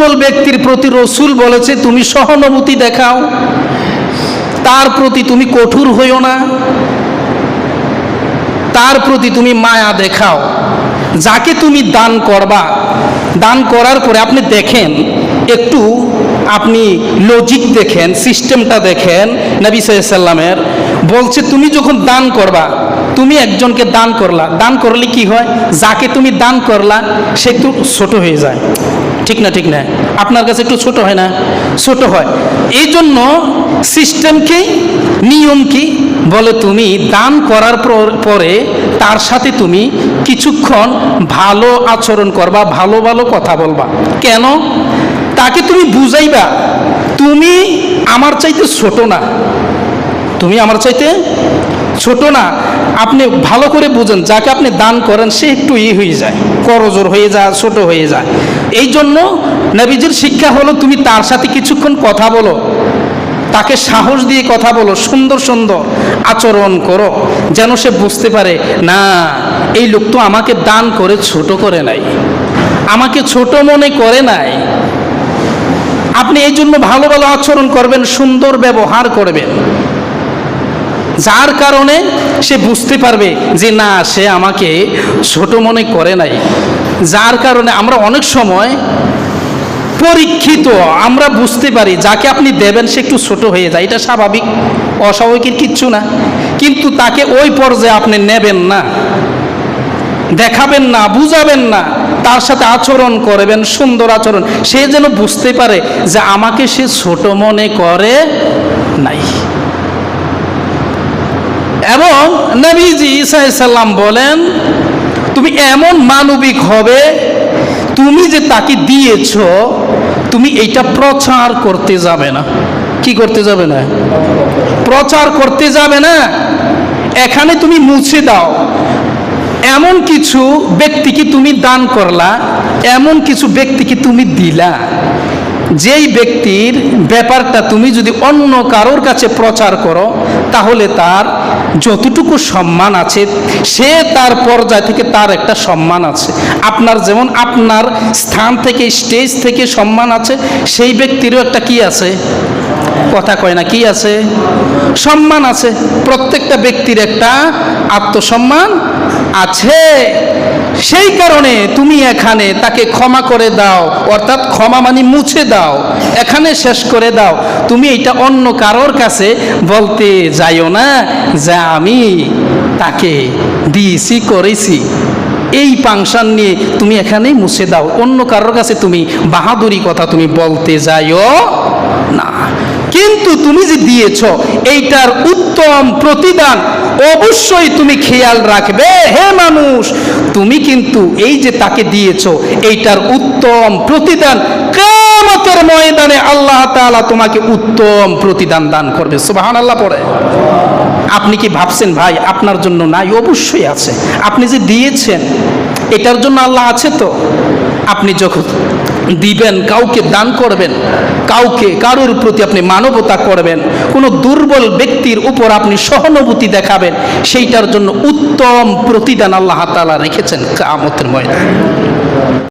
দুর্বল ব্যক্তির প্রতি রাসূল বলেছে তুমি সহানুভূতি দেখাও, তার প্রতি তুমি কঠোর হইও না, তার প্রতি তুমি মায়া দেখাও। যাকে তুমি দান করবা, দান করার পরে আপনি দেখেন, একটু আপনি লজিক দেখেন, সিস্টেমটা দেখেন। নবী সাল্লাল্লাহু আলাইহি ওয়াসাল্লামের বলছে তুমি যখন দান করবা, তুমি একজনকে দান করলা, দান করলে কি হয়, যাকে তুমি দান করলা সে একটু ছোট হয়ে যায়, ঠিক না? ঠিক না? আপনার কাছে একটু ছোট হয় না? ছোট হয়। এই জন্য সিস্টেম কি, নিয়ম কি বলে, তুমি দান করার পরে তার সাথে তুমি কিছুক্ষণ ভালো আচরণ করবা, ভালো ভালো কথা বলবা। কেন? তাকে তুমি বুঝাইবা তুমি আমার চাইতে ছোট না, তুমি আমার চাইতে ছোট না। আপনি ভালো করে বুঝেন, যাকে আপনি দান করেন সে একটু হয়ে যায়, করজোর হয়ে যায়, ছোট হয়ে যায়। এই জন্য নবীজির শিক্ষা হলো তুমি তার সাথে কিছুক্ষণ কথা বলো, তাকে সাহস দিয়ে কথা বলো, সুন্দর সুন্দর আচরণ করো, যেন সে বুঝতে পারে না এই লোক তো আমাকে দান করে ছোট করে নাই, আমাকে ছোট মনে করে নাই। আপনি এই জন্য ভালো ভালো আচরণ করবেন, সুন্দর ব্যবহার করবেন, যার কারণে সে বুঝতে পারবে যে না, সে আমাকে ছোট মনে করে নাই। যার কারণে আমরা অনেক সময় পরীক্ষিত, আমরা বুঝতে পারি যাকে আপনি দেবেন সে একটু ছোট হয়ে যায়, এটা স্বাভাবিক, অস্বাভাবিকের কিচ্ছু না। কিন্তু তাকে ওই পর্যায়ে আপনি নেবেন না, দেখাবেন না, বুঝাবেন না, তার সাথে আচরণ করবেন সুন্দর আচরণ, সে যেন বুঝতে পারে যে আমাকে সে ছোট মনে করে নাই। এবং নবীজি ঈসা আলাইহিস সালাম বলেন তুমি এমন মানবিক হবে, তুমি যে তাকে দিয়েছ তুমি এইটা প্রচার করতে যাবে না। কি করতে যাবে না? প্রচার করতে যাবে না। এখানে তুমি মুছে দাও। এমন কিছু ব্যক্তিকে তুমি দান করলা, এমন কিছু ব্যক্তিকে তুমি দিলা, যেই ব্যক্তির ব্যাপারটা তুমি যদি অন্য কারোর কাছে প্রচার করো তাহলে তার যতটুকু সম্মান আছে, সে তার পর্যায় থেকে তার একটা সম্মান আছে। আপনার যেমন আপনার স্থান থেকে, স্টেজ থেকে সম্মান আছে, সেই ব্যক্তিরও একটা কি আছে, কথা কয় না, কি আছে, সম্মান আছে। প্রত্যেকটা ব্যক্তির একটা আত্মসম্মান আছে। সেই কারণে তুমি এখানে তাকে ক্ষমা করে দাও, অর্থাৎ ক্ষমা মানে মুছে দাও, এখানে শেষ করে দাও। তুমি এটা অন্য কারোর কাছে বলতে যাইও না যে আমি তাকে দিয়েছি, করেছি। এই ফাংশন নিয়ে তুমি এখানেই মুছে দাও, অন্য কারোর কাছে তুমি বাহাদুরি কথা তুমি বলতে যাইও না। কিন্তু তুমি যে দিয়েছ এইটার উত্তম প্রতিদান অবশ্যই তুমি খেয়াল রাখবে। হে মানুষ, তুমি কিন্তু এই যে তাকে দিয়েছ এইটার উত্তম প্রতিদান কিয়ামতের ময়দানে আল্লাহ তাআলা তোমাকে উত্তম প্রতিদান দান করবে। সুবহানাল্লাহ পড়ে। আপনি কি ভাবছেন ভাই আপনার জন্য নাই? অবশ্যই আছে। আপনি যে দিয়েছেন এটার জন্য আল্লাহ আছে তো। আপনি যখন দিবেন, কাউকে দান করবেন, কারোর প্রতি আপনি মানবতা করবেন, কোনো দুর্বল ব্যক্তির উপর আপনি সহানুভূতি দেখাবেন, সেইটার জন্য উত্তম প্রতিদান আল্লাহ তাআলা রেখেছেন কিয়ামতের ময়দানে।